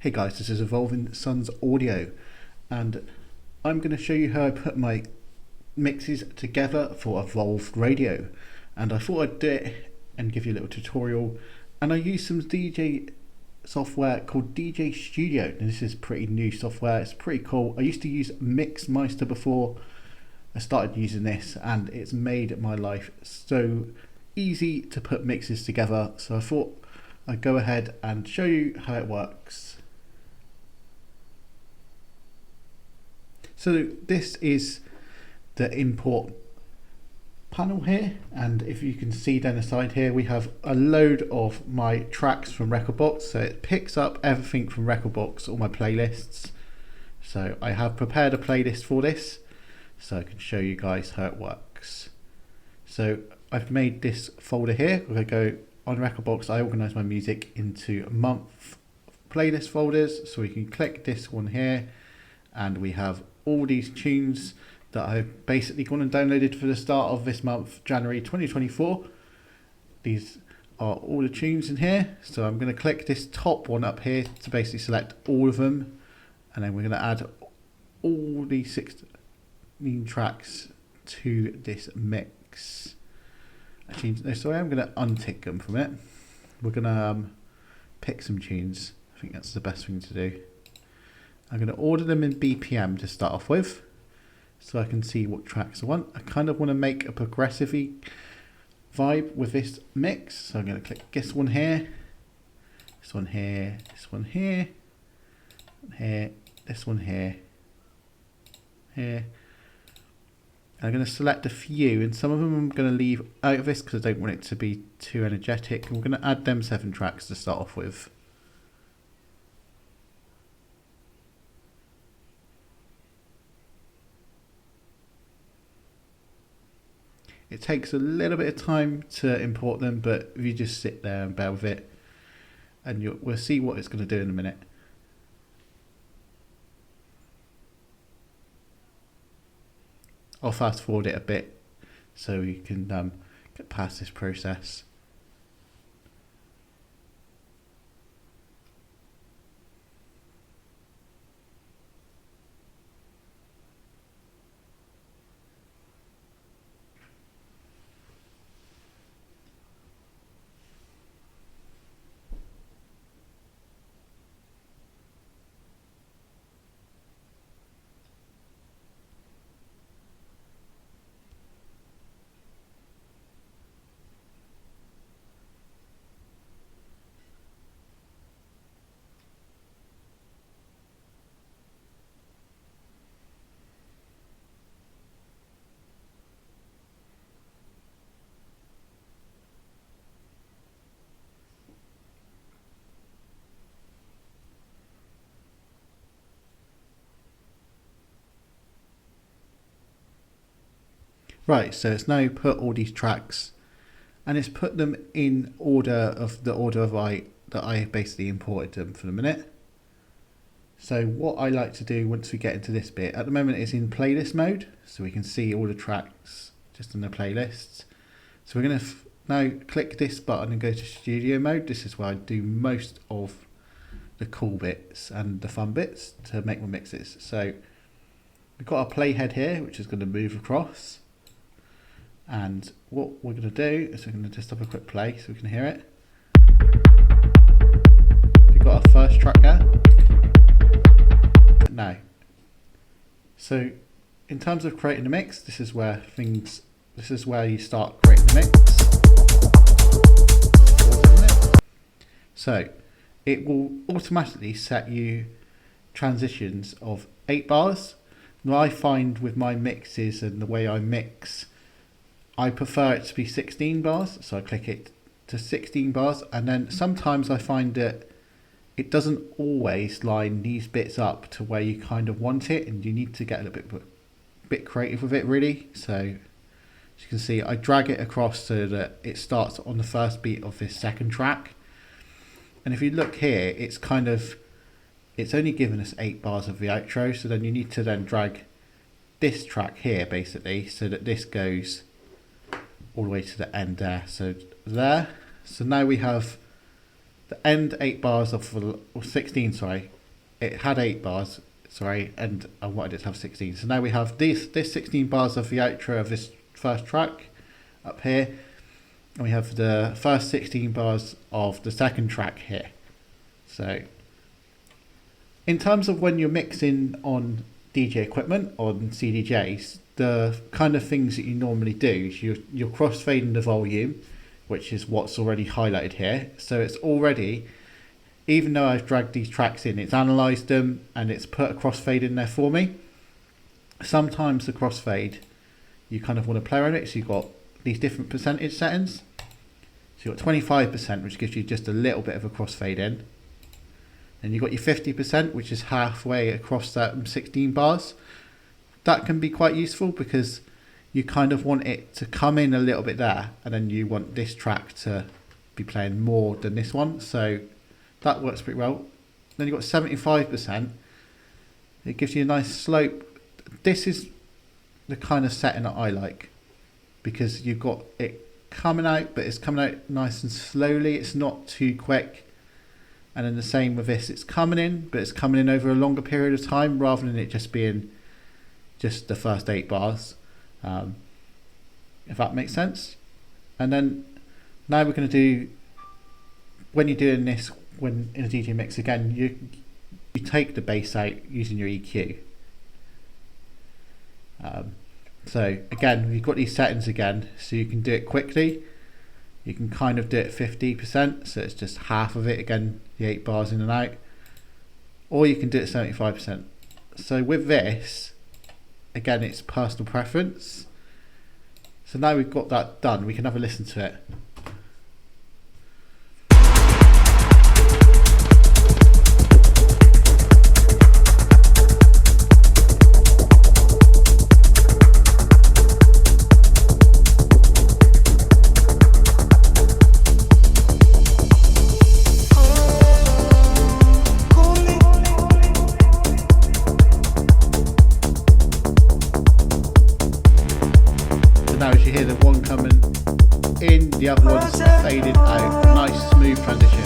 Hey guys, this is Evolving Sons Audio, and I'm going to show you how I put my mixes together for Evolved Radio. And I thought I'd do it and give you a little tutorial. And I used some DJ software called DJStudio. And this is pretty new software, it's pretty cool. I used to use Mixmeister before I started using this, and it's made my life so easy to put mixes together. So I thought I'd go ahead and show you how it works. So this is the import panel here, and if you can see down the side here, we have a load of my tracks from Rekordbox. So it picks up everything from Rekordbox, all my playlists. So I have prepared a playlist for this, so I can show you guys how it works. So I've made this folder here. If I go on Rekordbox, I organize my music into month playlist folders. So we can click this one here, and we have all these tunes that I've basically gone and downloaded for the start of this month, January 2024. These are all the tunes in here. So I'm going to click this top one up here to basically select all of them, and then we're going to add all these 16 tracks to this mix. Actually, no, sorry, I'm going to untick them from it. We're going to pick some tunes. I think that's the best thing to do. I'm going to order them in BPM to start off with, so I can see what tracks I want. I kind of want to make a progressive-y vibe with this mix, so I'm going to click this one here, this one here, this one here, here, this one here, here. And I'm going to select a few, and some of them I'm going to leave out of this because I don't want it to be too energetic. And we're going to add them 7 tracks to start off with. It takes a little bit of time to import them, but if you just sit there and bear with it, and we'll see what it's going to do in a minute. I'll fast forward it a bit so we can get past this process. Right, so it's now put all these tracks, and it's put them in order of the order of that I basically imported them for the minute. So what I like to do once we get into this bit, at the moment it's in playlist mode, so we can see all the tracks just in the playlists. So we're going to now click this button and go to studio mode. This is where I do most of the cool bits and the fun bits to make my mixes. So we've got our playhead here, which is going to move across. And what we're going to do is we're going to just have a quick play so we can hear it. We've got our first track there. Now, so in terms of creating a mix, this is where you start creating the mix. So it will automatically set you transitions of 8 bars. Now I find with my mixes and the way I mix, I prefer it to be 16 bars, so I click it to 16 bars, and then sometimes I find that it doesn't always line these bits up to where you kind of want it, and you need to get a little bit creative with it really. So as you can see, I drag it across so that it starts on the first beat of this second track, and if you look here, it's only given us 8 bars of the outro, so then you need to then drag this track here basically so that this goes all the way to the end there. So there. So now we have the end 8 bars of or 16, sorry, it had 8 bars, sorry, and I wanted it to have 16. So now we have this 16 bars of the outro of this first track up here, and we have the first 16 bars of the second track here. So in terms of when you're mixing on DJ equipment, on CDJs, the kind of things that you normally do is you're crossfading the volume, which is what's already highlighted here. So it's already, even though I've dragged these tracks in, it's analysed them and it's put a crossfade in there for me. Sometimes the crossfade, you kind of want to play around it, so you've got these different percentage settings. So you've got 25%, which gives you just a little bit of a crossfade in. And you've got your 50%, which is halfway across that 16 bars. That can be quite useful because you kind of want it to come in a little bit there, and then you want this track to be playing more than this one. So that works pretty well. Then you've got 75%. It gives you a nice slope. This is the kind of setting that I like, because you've got it coming out, but it's coming out nice and slowly. It's not too quick. And then the same with this, it's coming in, but it's coming in over a longer period of time rather than it just being just the first 8 bars, if that makes sense. And then now we're going to do, when you're doing this, when in a DJ mix again, you take the bass out using your EQ. So again, you've got these settings again, so you can do it quickly. You can kind of do it 50%, so it's just half of it, again, the 8 bars in and out. Or you can do it 75%. So with this, again, it's personal preference. So now we've got that done, we can have a listen to it. The other one's faded out. Nice smooth transition.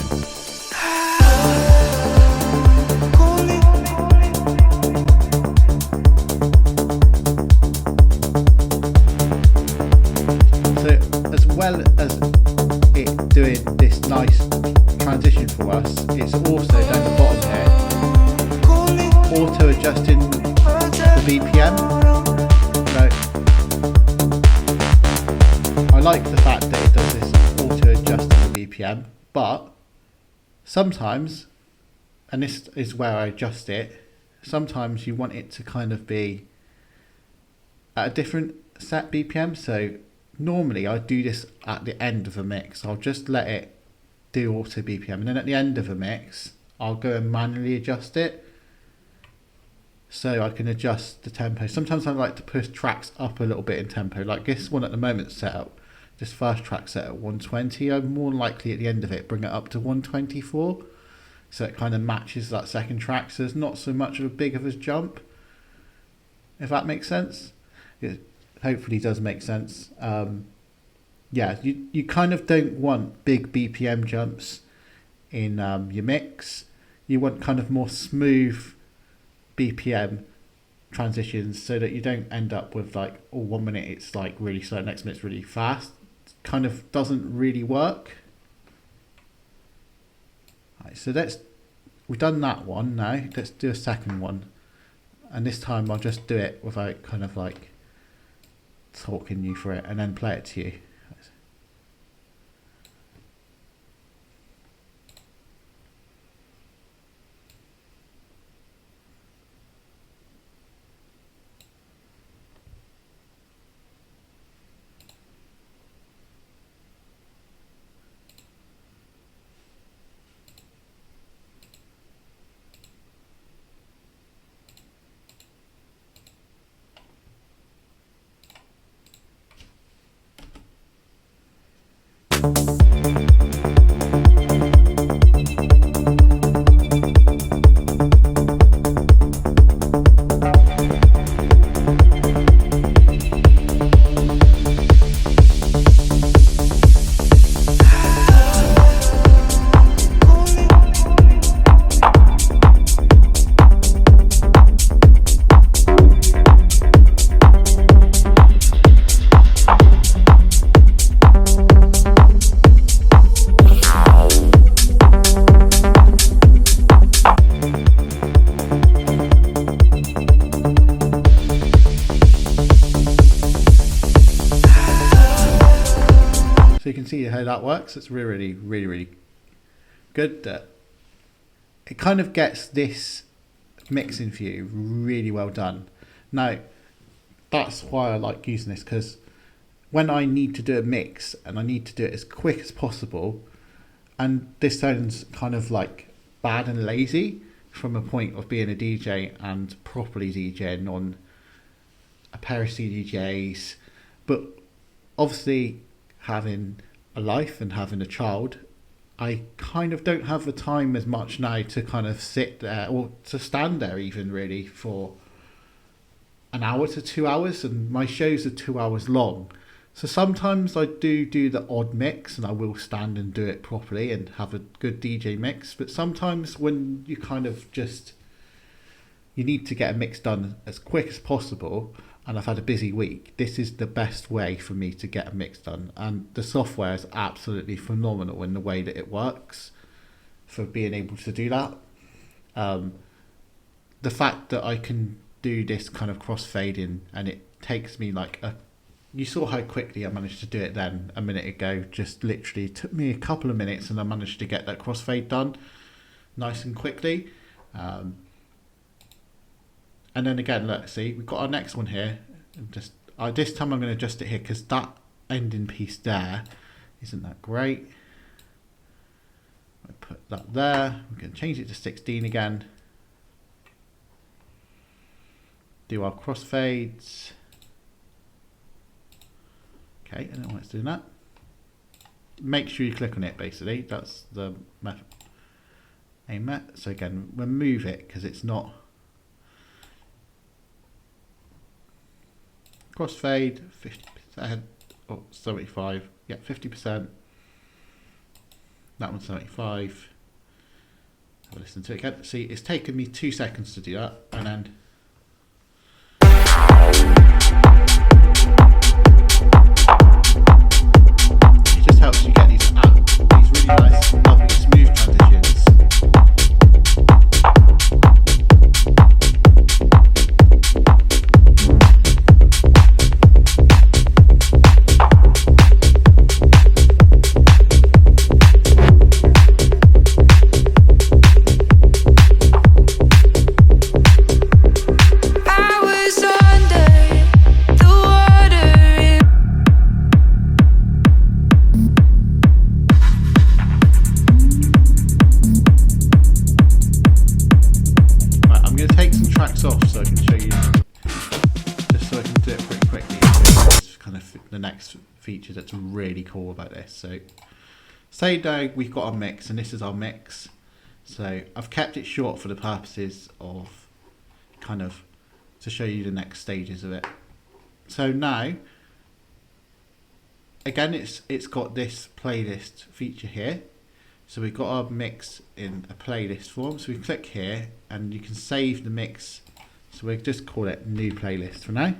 So as well as it doing this nice transition for us, it's also down the bottom here auto adjusting the BPM. So I like the fact that it does this auto adjusting the BPM, but sometimes, and this is where I adjust it, sometimes you want it to kind of be at a different set BPM. So normally I do this at the end of a mix. I'll just let it do auto BPM, and then at the end of a mix I'll go and manually adjust it so I can adjust the tempo. Sometimes I like to push tracks up a little bit in tempo, like this one at the moment set up. This first track set at 120, I'm more likely at the end of it bring it up to 124, so it kind of matches that second track, so there's not so much of a big of a jump, if that makes sense. It hopefully does make sense. Yeah, you kind of don't want big BPM jumps in your mix. You want kind of more smooth BPM transitions so that you don't end up with like, oh, 1 minute it's like really slow, next minute it's really fast. Kind of doesn't really work. Right, so we've done that one now. Let's do a second one, and this time I'll just do it without kind of like talking you through it, and then play it to you. So you can see how that works. It's really, really, really, really good. It kind of gets this mixing view really well done. Now, that's why I like using this, because when I need to do a mix and I need to do it as quick as possible, and this sounds kind of like bad and lazy from a point of being a DJ and properly DJing on a pair of CDJs, but obviously having a life and having a child, I kind of don't have the time as much now to kind of sit there or to stand there even really for an hour to 2 hours, and my shows are 2 hours long. So sometimes I do the odd mix and I will stand and do it properly and have a good DJ mix, but sometimes when you kind of just, you need to get a mix done as quick as possible, and I've had a busy week, this is the best way for me to get a mix done. And the software is absolutely phenomenal in the way that it works for being able to do that. The fact that I can do this kind of crossfading, and it takes me like you saw how quickly I managed to do it then a minute ago. Just literally took me a couple of minutes and I managed to get that crossfade done nice and quickly. And then again, look, see, we've got our next one here. Just this time I'm going to adjust it here because that ending piece there isn't that great. I put that there. We're going to change it to 16 again. Do our crossfades. Okay, I don't know why it's doing that. Make sure you click on it, basically. That's the method. So again, remove it because it's not. Crossfade 50%, or 75, yeah, 50%. That one's 75. Have a listen to it again. See, it's taken me 2 seconds to do that, and then it just helps you get these really nice, lovely, smooth transitions. Feature that's really cool about this. So say now we've got our mix, and this is our mix, so I've kept it short for the purposes of kind of to show you the next stages of it. So now again it's got this playlist feature here, so we've got our mix in a playlist form, so we click here and you can save the mix, so we'll just call it new playlist for now.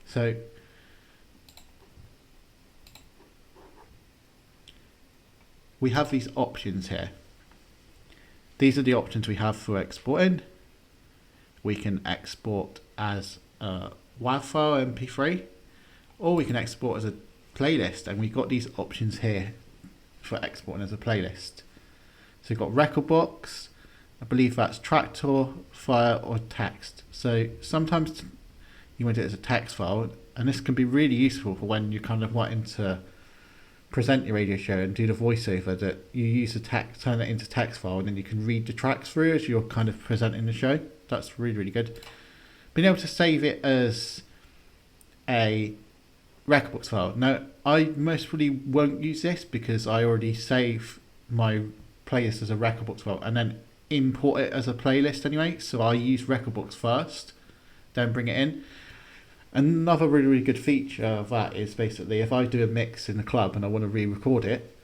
So we have these options here. These are the options we have for exporting. We can export as a WAV file, MP3, or we can export as a playlist, and we've got these options here for exporting as a playlist. So we've got Recordbox, I believe that's Traktor, Fire, or text. So sometimes you want it as a text file, and this can be really useful for when you're kind of wanting to present your radio show and do the voiceover, that you use the text, turn it into text file, and then you can read the tracks through as you're kind of presenting the show. That's really, really good. Being able to save it as a Recordbox file. Now, I most probably won't use this because I already save my playlist as a Recordbox file and then import it as a playlist anyway. So I use Recordbox first, then bring it in. Another really, really good feature of that is basically if I do a mix in the club and I want to re-record it,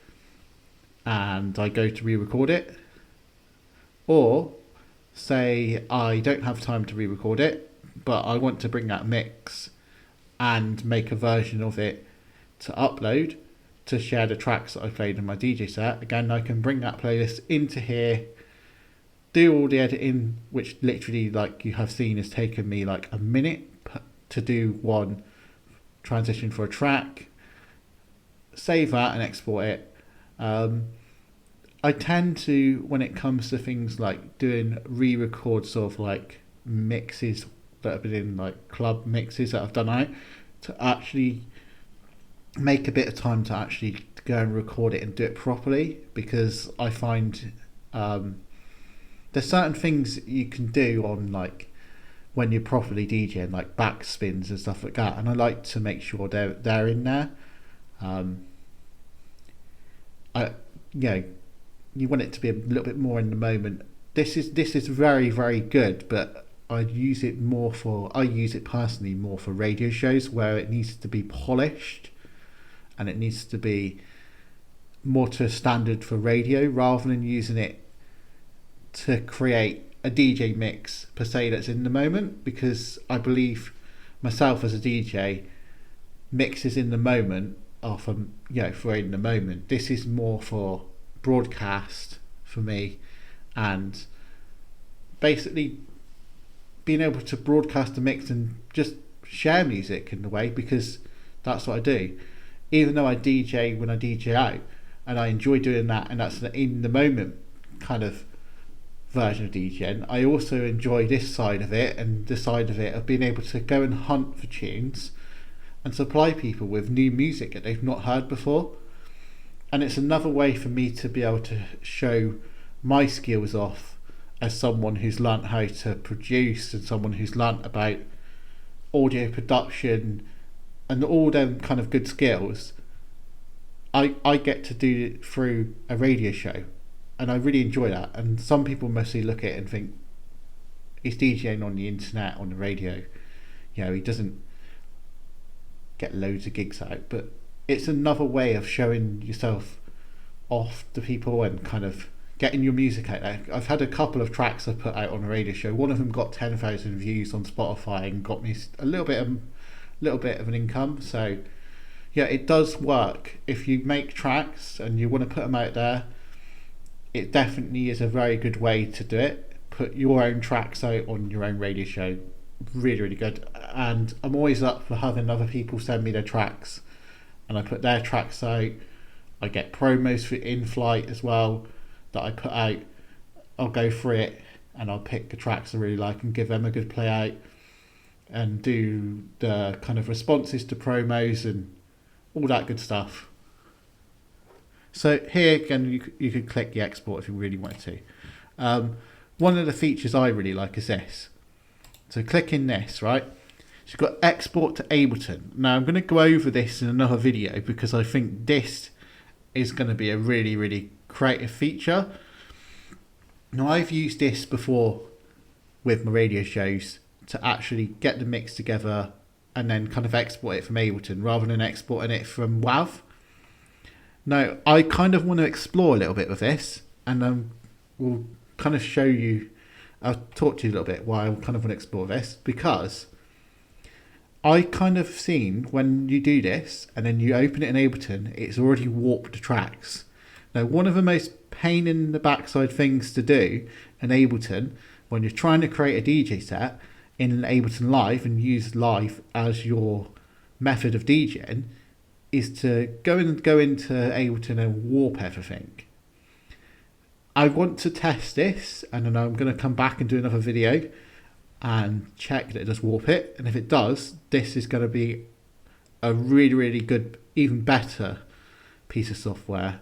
and I go to re-record it, or say I don't have time to re-record it, but I want to bring that mix and make a version of it to upload to share the tracks that I played in my DJ set. Again, I can bring that playlist into here, do all the editing, which literally, like you have seen, has taken me like a minute to do one transition for a track, save that and export it. I tend to, when it comes to things like doing re-records of like mixes that have been in like club mixes that I've done out, to actually make a bit of time to actually go and record it and do it properly, because I find there's certain things you can do on like when you're properly DJing, like backspins and stuff like that, and I like to make sure they're in there. You want it to be a little bit more in the moment. This is very, very good, but I use it personally more for radio shows where it needs to be polished and it needs to be more to a standard for radio, rather than using it to create a DJ mix per se that's in the moment, because I believe myself as a DJ, mixes in the moment are for in the moment. This is more for broadcast for me, and basically being able to broadcast a mix and just share music in a way, because that's what I do. Even though I DJ when I DJ out, and I enjoy doing that, and that's the in the moment kind of version of DJing, I also enjoy this side of it, and the side of it of being able to go and hunt for tunes and supply people with new music that they've not heard before. And it's another way for me to be able to show my skills off as someone who's learnt how to produce, and someone who's learnt about audio production and all them kind of good skills. I get to do it through a radio show, and I really enjoy that. And some people mostly look at it and think he's DJing on the internet, on the radio, he doesn't get loads of gigs out, but it's another way of showing yourself off to people and kind of getting your music out there. I've had a couple of tracks I put out on a radio show. One of them got 10,000 views on Spotify and got me a little bit of an income. So yeah, it does work. If you make tracks and you want to put them out there, it definitely is a very good way to do it. Put your own tracks out on your own radio show. Really, really good. And I'm always up for having other people send me their tracks, and I put their tracks out. I get promos for in-flight as well that I put out. I'll go through it and I'll pick the tracks I really like and give them a good play out, and do the kind of responses to promos and all that good stuff. So here again, you could click the export if you really wanted to. One of the features I really like is this. So click in this, right? So you've got export to Ableton. Now I'm going to go over this in another video, because I think this is going to be a really, really creative feature. Now I've used this before with my radio shows to actually get the mix together and then kind of export it from Ableton rather than exporting it from WAV. Now I kind of want to explore a little bit with this, and we'll kind of show you, I'll talk to you a little bit why I kind of want to explore this, because I kind of seen when you do this and then you open it in Ableton, it's already warped the tracks. Now, one of the most pain in the backside things to do in Ableton when you're trying to create a DJ set in Ableton Live and use Live as your method of DJing is to go into Ableton and warp everything. I want to test this, and then I'm going to come back and do another video and check that it does warp it, and if it does, this is going to be a really, really good, even better piece of software,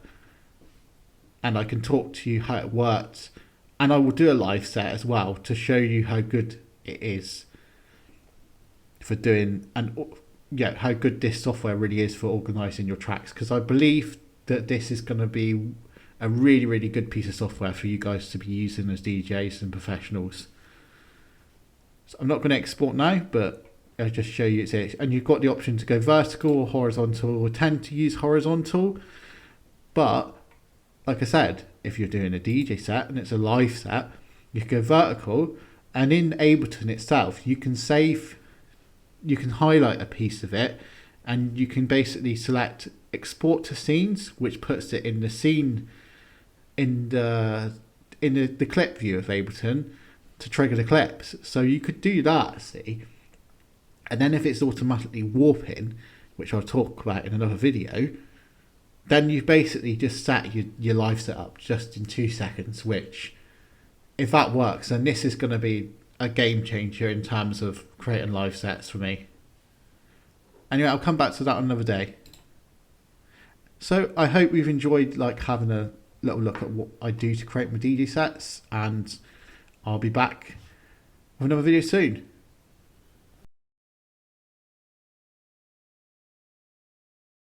and I can talk to you how it works, and I will do a live set as well to show you how good it is for doing, and how good this software really is for organising your tracks, because I believe that this is going to be a really, really good piece of software for you guys to be using as DJs and professionals. So I'm not going to export now, but I'll just show you it's it. And you've got the option to go vertical or horizontal. I tend to use horizontal, but like I said, if you're doing a DJ set and it's a live set, you can go vertical, and in Ableton itself, you can highlight a piece of it, and you can basically select export to scenes, which puts it in the scene, in the in the clip view of Ableton to trigger the clips. So you could do that, see? And then if it's automatically warping, which I'll talk about in another video, then you've basically just set your live setup just in 2 seconds, which, if that works, then this is going to be a game changer in terms of creating live sets for me. Anyway, I'll come back to that another day. So I hope you've enjoyed like having a little look at what I do to create my DJ sets, and I'll be back with another video soon.